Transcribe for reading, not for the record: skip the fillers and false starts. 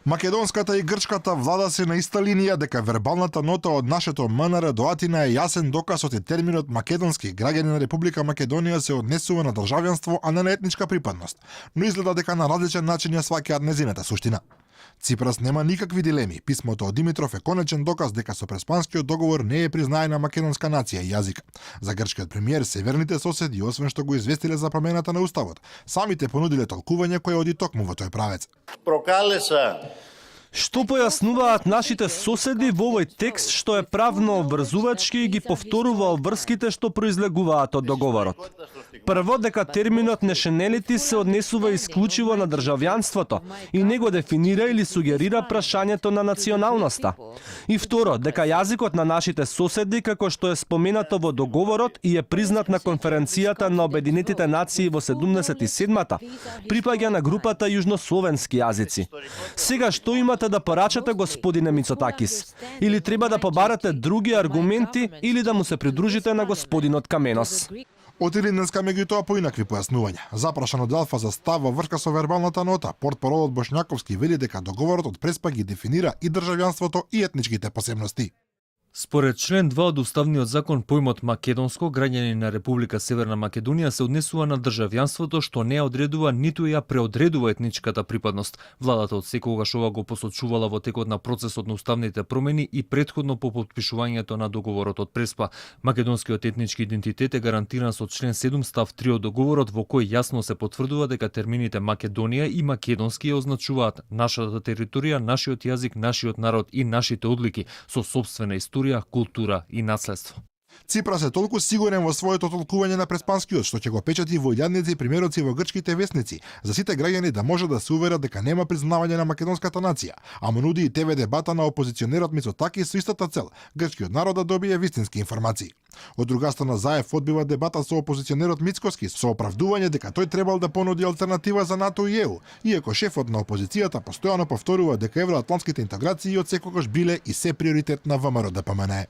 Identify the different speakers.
Speaker 1: Македонската и грчката влада се на иста линија дека вербалната нота од нашето МНР до Атина е јасен доказ од терминот македонски граѓани на Република Македонија се однесува на државјанство, а не на етничка припадност, но изгледа дека на различен начин ја сваќаат незината суштина. Ципрас нема никакви дилеми. Писмото од Димитров е конечен доказ дека со Преспанскиот договор не е признаена македонска нација и јазик. За грчкиот премиер, северните соседи, освен што го известиле за промената на уставот, самите понудиле толкување кое оди токму во тој правец.
Speaker 2: Прокалеса
Speaker 3: Што појаснуваат нашите соседи во овој текст што е правно обврзувачки и ги повторува обврските што произлегуваат од договорот. Прво, дека терминот нешенелити се однесува исклучиво на државјанството и не го дефинира или сугерира прашањето на националноста. И второ, дека јазикот на нашите соседи, како што е споменато во договорот и е признат на конференцијата на Обединетите нации во 77-та, припаѓа на групата јужнословенски јазици. Сега што имате да порачате, господине Мицотакис? Или треба да побарате други аргументи или да му се придружите на господинот Каменос?
Speaker 1: Отиде днеска меѓутоа поинакви појаснувања. Запрашан од Алфа за став во врска со вербалната нота, портпаролот Бошњаковски вели дека договорот од Преспа ги дефинира и државјанството и етничките посебности.
Speaker 4: Според член 2 од Уставниот закон, поимот македонско, граѓани на Република Северна Македонија, се однесува на државјанството што не ја одредува ниту ја преодредува етничката припадност. Владата од секогаш ова го посочувала во текот на процесот на уставните промени и претходно по потпишувањето на договорот од Преспа. Македонскиот етнички идентитет е гарантиран со член 7 став 3 од договорот, во кој јасно се потврдува дека термините Македонија и македонски ја означуваат нашата територија, нашиот јазик, нашиот народ и нашите одлики со сопствена историја, култура и наследство.
Speaker 1: Ципрас е толку сигурен во своето толкување на Преспанскиот што ќе го печати во илјадници примероци во грчките весници за сите граѓани да може да се уверат дека нема признавање на македонската нација, а му нуди и ТВ дебата на опозиционерот Мицотакис со истата цел – грчкиот народ да добие вистински информации. Од друга страна, Заев одбива дебата со опозиционерот Мицкоски со оправдување дека тој требал да понуди алтернатива за НАТО и ЕУ, иако шефот на опозицијата постојано повторува дека евроатлантските интеграции од секогаш биле и се приоритет на ВМРО ДПМНЕ.